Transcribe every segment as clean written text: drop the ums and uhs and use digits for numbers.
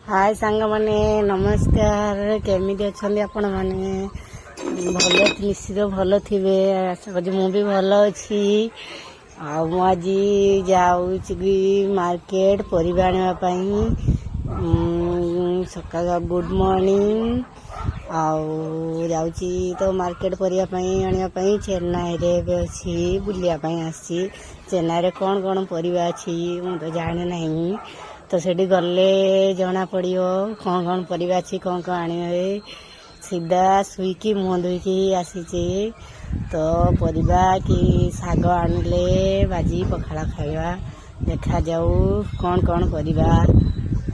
हाय सांग माने नमस्कार केमिति अछंदी आपण माने भल निश्चित भल थिबे आशा करी मु भी भल अछि आ मु आज जाउछि मार्केट परिबा आनिबा पई सकाळ गुड मॉर्निंग आउ जाउछि तो मार्केट परिबा पई आनिबा पई चेन्नई रे बे अछि बुलिया पई आछि चेन्नई रे कोन कोन परिबा अछि मु तो जाने नहीं तो सेठी गले जना पड़ियो कौन कौन परिबा अछि कौन कौन आनिबे सीधा सुईकी मुह धोईकी आसीचे तो परिबा कि साग आनिले भाजी पखाड़ा खाइबा देखा जाऊ कौन कौन परिबा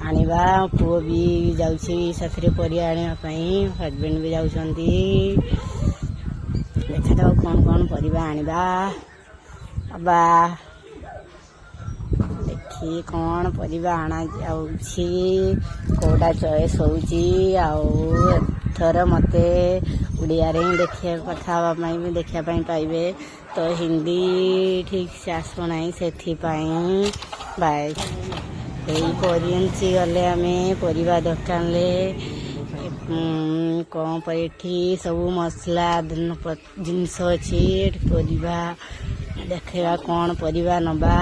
आनिबा पुओ भी जाउछि साथरे परिबा आनिबा पई हस्बैंड भी जाउछंती देखा जाऊ कौन कौन परिबा आनिबा बाबा देखी कौन परिबा आना जाउछि कोडा चॉइस होउछि थर मते उड़िया रे देखिया कथा भी देखिया पाइबे तो हिंदी ठीक से आसो नहीं सेथि पाई बाय गले आमे परिबा दुकान ले कौन पैठी सब मसला जिनस अच्छी परिबा देखा कौन परिबा नबा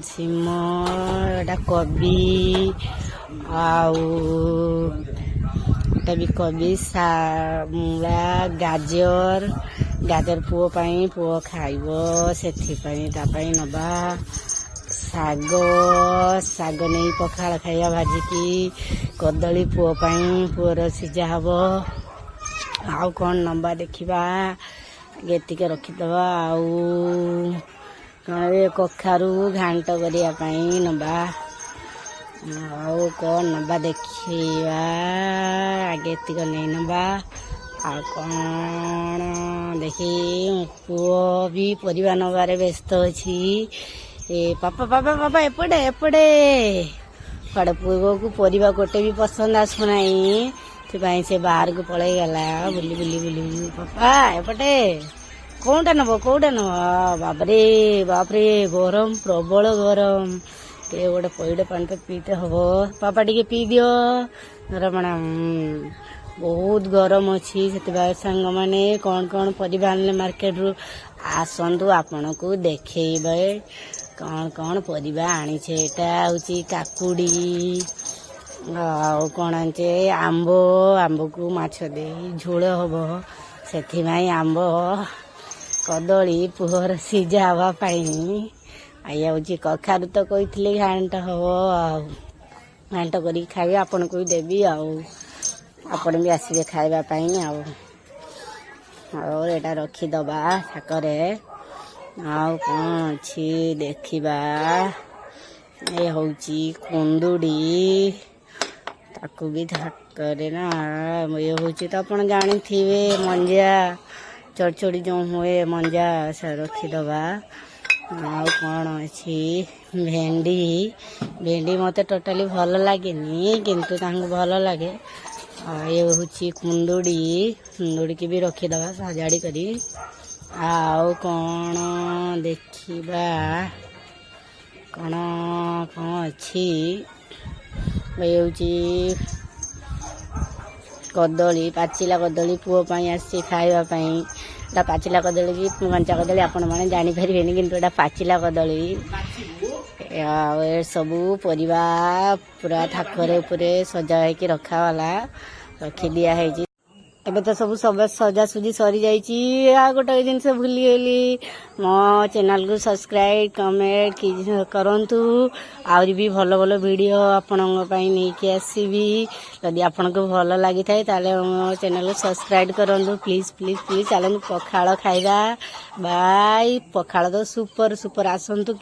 सिमर कोबी भी कोबी मूला गाजर गाजर पुओ पाई पुओ खाइबो सेथि पाई ता पाई नबा साग साग नहीं पखाड़ खाइबा भाजी की कदली पुओ पाई पुओर सिझा हबो आउ कौन नंबा देखिबा गेतिक रखिदबा आउ कखारू घांट करिया पाई नबा आउ कौन नबा देखिबा आगे तिक नहीं नबा आ कौन देखी पुओ भी परिबा नबारे व्यस्त अछि ए पापा पापा पापा एपड़े एपड़े पड़े पुओ को परिबा गोटे भी पसंद आसु नहीं से बाहर को पड़े गला बुली बुली बुली पापा एपटे कौटा नब बापरे बापरे गरम प्रबल गरम ते गोटे पैड पानी तो पीते हम पापा टिके पी दियो रमणा बहुत गरम अच्छी से सांग मैंने कौन कौन परिबा आनिले मार्केट रू आसतु आपण को देखेबे कौन कौन परिबा आनीछे एटा होची काकुड़ी कौन आनचे आंबो आंबो को माछ दे झोल हम से आंब कदली पुहर सिझा हवा पाई आया हूँ कखारू तो कही घांट हम घांट कर खाइ आपन को देवी आपन भी आसबे खाइबापी आटा रखीदबा थाकरे आउ कौन अच्छी देखा ये हूँ कुंदुड़ी ताकू भी थाकरे ना ये हूँ तो आप जानी थे मंजा चढ़चड़ी जो हुए मंजा से रखीदबा आउ कौन अच्छी भेंडी भेंडी मत टोटाली भल लगे किंतु भल लगे ये हूँ कुंदुड़ी कुंदुड़ी की भी रखीदबा सजाड़ी करी आउ कौन देखा कौन कौन अच्छी ये हूँ कदली पाचिला कदली पुओ पाई आसी खाइबापी पाचिला कदली की कंचा कदली आपण मैंने जानीपर कि पाचिला कदली सबू परिबा पूरा थाकरे उपरे सजा होकर रखावाला रखी दिया एबे तो सब सब सजासुजी सरी जाइए गोटे जिनस भूली गली मो चैनल को सब्सक्राइब कमेंट करंतु आउरी भी भल भल वीडियो आपण नहीं आसबि जदि आपन को भल लगी थाए ताले मो चैनल को सब्सक्राइब करंतु प्लीज प्लीज प्लीज चलन पखाड़ खाइबा बाय पखाड़ तो सुपर सुपर आसंतु।